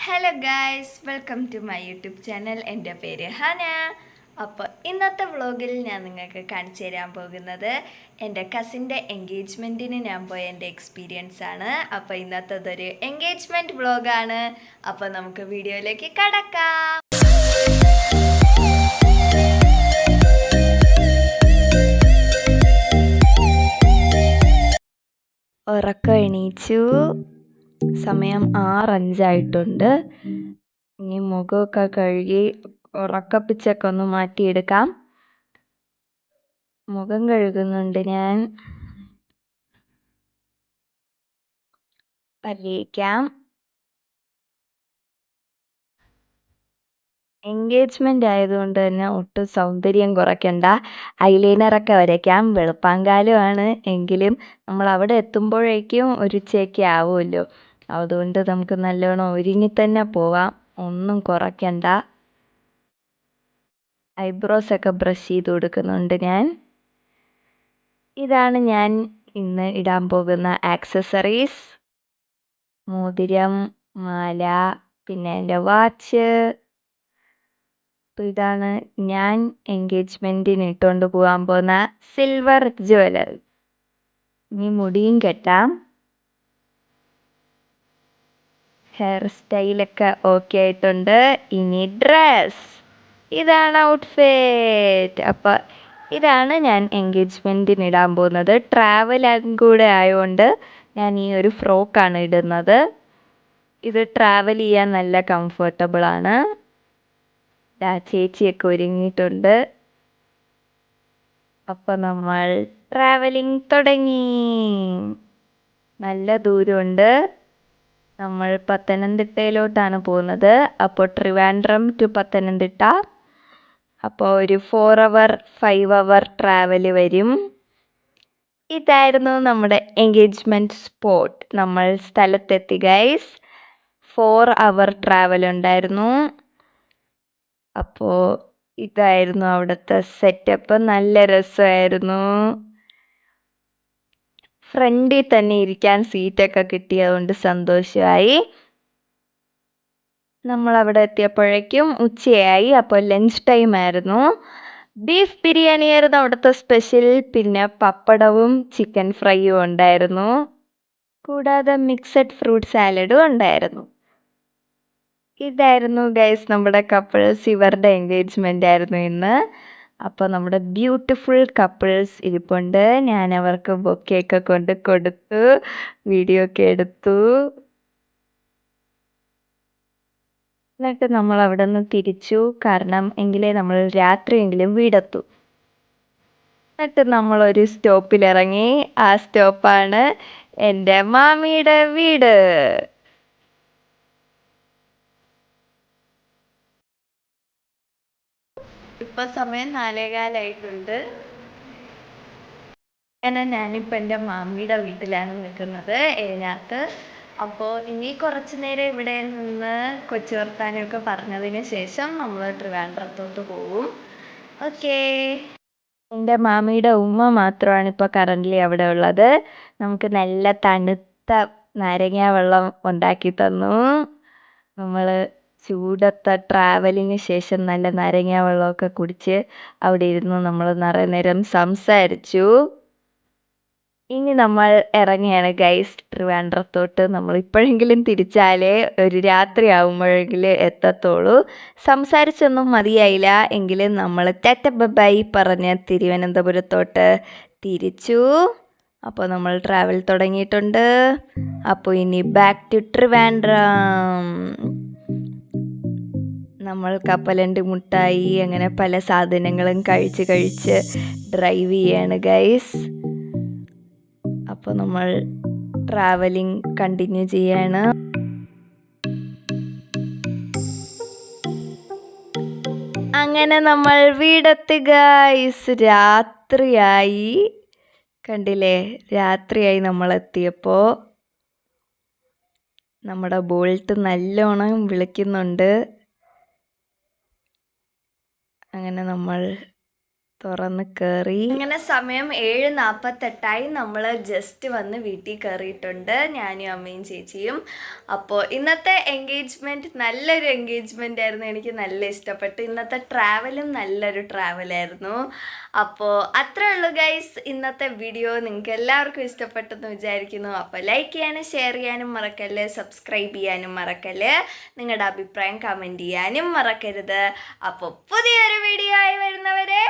Hello guys, welcome to my YouTube channel. എൻ്റെ പേര് ഹന. അപ്പോൾ ഇന്നത്തെ വ്ളോഗിൽ ഞാൻ നിങ്ങൾക്ക് കാണിച്ചു തരാൻ പോകുന്നത് എൻ്റെ കസിൻ്റെ എൻഗേജ്മെൻറ്റിന് ഞാൻ പോയ എൻ്റെ എക്സ്പീരിയൻസ് ആണ്. അപ്പോൾ ഇന്നത്തേതൊരു എൻഗേജ്മെൻറ്റ് വ്ളോഗാണ്. അപ്പോൾ നമുക്ക് വീഡിയോയിലേക്ക് കടക്കാം. ഉറക്കം എണീച്ചു. സമയം 6:05 ഇനി മുഖമൊക്കെ കഴുകി ഉറക്കപ്പിച്ചൊക്കെ ഒന്ന് മാറ്റിയെടുക്കാം. മുഖം കഴുകുന്നുണ്ട് ഞാൻ. പല്ലിക്കാം. എൻഗേജ്മെൻ്റ് ആയതുകൊണ്ട് തന്നെ ഒട്ടും സൗന്ദര്യം കുറയ്ക്കണ്ട. ഐലൈനറൊക്കെ വരയ്ക്കാം. വെളുപ്പാങ്കാലമാണ് എങ്കിലും നമ്മൾ അവിടെ എത്തുമ്പോഴേക്കും ഒരു ഉച്ചയൊക്കെ ആവുമല്ലോ. അതുകൊണ്ട് നമുക്ക് നല്ലോണം ഒരുങ്ങി തന്നെ പോവാം. ഒന്നും കുറയ്ക്കണ്ട. ഐബ്രോസൊക്കെ ബ്രഷ് ചെയ്ത് കൊടുക്കുന്നുണ്ട് ഞാൻ. ഇതാണ് ഞാൻ ഇന്ന് ഇടാൻ പോകുന്ന ആക്സസറീസ്. മോതിരം, മാല, പിന്നെ എൻ്റെ വാച്ച്. ഇതാണ് ഞാൻ എൻഗേജ്മെൻറ്റിന് ഇട്ടുകൊണ്ട് പോകാൻ പോകുന്ന സിൽവർ ജ്വല്ലർ. ഇനി മുടിയും കെട്ടാം. ഹെയർ സ്റ്റൈലൊക്കെ ഓക്കെ ആയിട്ടുണ്ട്. ഇനി ഡ്രസ്. ഇതാണ് ഔട്ട്ഫിറ്റ്. അപ്പോൾ ഇതാണ് ഞാൻ എൻഗേജ്മെൻറ്റിന് ഇടാൻ പോകുന്നത്. ട്രാവലും കൂടെ ആയതുകൊണ്ട് ഞാൻ ഈ ഒരു ഫ്രോക്കാണ് ഇടുന്നത്. ഇത് ട്രാവൽ ചെയ്യാൻ നല്ല കംഫർട്ടബിളാണ്. ചേച്ചിയൊക്കെ ഒരുങ്ങിയിട്ടുണ്ട്. അപ്പോൾ നമ്മൾ ട്രാവലിംഗ് തുടങ്ങി. നല്ല ദൂരമുണ്ട്. നമ്മൾ പത്തനംതിട്ടയിലോട്ടാണ് പോകുന്നത്. അപ്പോൾ ട്രിവാൻഡ്രം ടു പത്തനംതിട്ട. അപ്പോൾ ഒരു 4 hour 5 hour ട്രാവൽ വരും. ഇതായിരുന്നു നമ്മുടെ എൻഗേജ്മെൻറ്റ് സ്പോട്ട്. നമ്മൾ സ്ഥലത്തെത്തി ഗൈസ്. 4 hour ട്രാവൽ ഉണ്ടായിരുന്നു. അപ്പോൾ ഇതായിരുന്നു അവിടുത്തെ സെറ്റപ്പ്. നല്ല രസമായിരുന്നു. ഫ്രണ്ടിൽ തന്നെ ഇരിക്കാൻ സീറ്റൊക്കെ കിട്ടിയതുകൊണ്ട് സന്തോഷമായി. നമ്മളവിടെ എത്തിയപ്പോഴേക്കും ഉച്ചയായി. അപ്പോൾ ലഞ്ച് ടൈം ആയിരുന്നു. ബീഫ് ബിരിയാണി ആയിരുന്നു അവിടുത്തെ സ്പെഷ്യൽ. പിന്നെ പപ്പടവും ചിക്കൻ ഫ്രൈയും ഉണ്ടായിരുന്നു. കൂടാതെ മിക്സഡ് ഫ്രൂട്ട് സാലഡും ഉണ്ടായിരുന്നു. ഇതായിരുന്നു ഗൈസ് നമ്മുടെ കപ്പിൾസ്. ഇവരുടെ എൻഗേജ്മെൻ്റ് ആയിരുന്നു ഇന്ന്. അപ്പോൾ നമ്മുടെ ബ്യൂട്ടിഫുൾ കപ്പിൾസ് ഇരിപ്പുണ്ട്. ഞാൻ അവർക്ക് ബൊക്കെയൊക്കെ കൊണ്ട് കൊടുത്തു. വീഡിയോ ഒക്കെ എടുത്തു. എന്നിട്ട് നമ്മൾ അവിടെ നിന്ന് തിരിച്ചു. കാരണം എങ്കിലേ നമ്മൾ രാത്രിയെങ്കിലും വീടെത്തു. എന്നിട്ട് നമ്മളൊരു സ്റ്റോപ്പിലിറങ്ങി. ആ സ്റ്റോപ്പാണ് എൻ്റെ മാമിയുടെ വീട്. ഇപ്പം സമയം 4:15 അങ്ങനെ ഞാനിപ്പോൾ എൻ്റെ മാമിയുടെ വീട്ടിലാണ് നിൽക്കുന്നത്, ഏനാത്ത്. അപ്പോൾ ഇനി കുറച്ച് നേരം ഇവിടെ നിന്ന് കൊച്ചു വർത്താനമൊക്കെ പറഞ്ഞതിന് ശേഷം നമ്മൾ ട്രിവാൻഡ്രത്തോട്ട് പോകും. ഓക്കേ. എൻ്റെ മാമിയുടെ ഉമ്മ മാത്രമാണ് ഇപ്പോൾ കറൻ്റ്ലി അവിടെ ഉള്ളത്. നമുക്ക് നല്ല തണുത്ത നാരങ്ങ വെള്ളം ഉണ്ടാക്കി തന്നു. നമ്മൾ ചൂടത്തെ ട്രാവലിന് ശേഷം നല്ല നാരങ്ങ വെള്ളമൊക്കെ കുടിച്ച് അവിടെ ഇരുന്ന് നമ്മൾ നിറയെ നേരം സംസാരിച്ചു. ഇനി നമ്മൾ ഇറങ്ങിയാണ് ഗൈസ് ട്രിവാൻഡ്രത്തോട്ട്. നമ്മൾ ഇപ്പോഴെങ്കിലും തിരിച്ചാലേ ഒരു രാത്രി ആകുമ്പോഴെങ്കിലും എത്തത്തുള്ളൂ. സംസാരിച്ചൊന്നും മതിയായില്ല എങ്കിലും നമ്മൾ ടാറ്റ ബൈ പറഞ്ഞ് തിരുവനന്തപുരത്തോട്ട് തിരിച്ചു. അപ്പോൾ നമ്മൾ ട്രാവൽ തുടങ്ങിയിട്ടുണ്ട്. അപ്പോൾ ഇനി ബാക്ക് ടു ട്രിവാൻഡ്രം. നമ്മൾ കപ്പലണ്ടി മുട്ടായി അങ്ങനെ പല സാധനങ്ങളും കഴിച്ച് ഡ്രൈവ് ചെയ്യാണ് ഗൈസ്. അപ്പോൾ നമ്മൾ ട്രാവലിംഗ് കണ്ടിന്യൂ ചെയ്യാണ്. അങ്ങനെ നമ്മൾ വീടെത്തി ഗൈസ്. രാത്രിയായി. കണ്ടില്ലേ, രാത്രിയായി നമ്മളെത്തിയപ്പോൾ. നമ്മുടെ ബോൾട്ട് നല്ലോണം വിളിക്കുന്നുണ്ട്. അങ്ങനെ നമ്മൾ തുറന്ന് കയറി. അങ്ങനെ സമയം 7:48 നമ്മൾ ജസ്റ്റ് വന്ന് വീട്ടിൽ കയറിയിട്ടുണ്ട്, ഞാനും അമ്മയും ചേച്ചിയും. അപ്പോൾ ഇന്നത്തെ എൻഗേജ്മെൻറ്റ് നല്ലൊരു എൻഗേജ്മെൻ്റ് ആയിരുന്നു, എനിക്ക് നല്ല ഇഷ്ടപ്പെട്ടു. ഇന്നത്തെ ട്രാവലും നല്ലൊരു ട്രാവലായിരുന്നു. അപ്പോൾ അത്രേ ഉള്ളൂ ഗൈസ് ഇന്നത്തെ വീഡിയോ. നിങ്ങൾക്ക് എല്ലാവർക്കും ഇഷ്ടപ്പെട്ടെന്ന് വിചാരിക്കുന്നു. അപ്പോൾ ലൈക്ക് ചെയ്യാനും ഷെയർ ചെയ്യാനും മറക്കല്ലേ, സബ്സ്ക്രൈബ് ചെയ്യാനും മറക്കല്ലേ, നിങ്ങളുടെ അഭിപ്രായം കമൻറ്റ് ചെയ്യാനും മറക്കരുത്. അപ്പോൾ പുതിയൊരു വീഡിയോ ആയി വരുന്നവരെ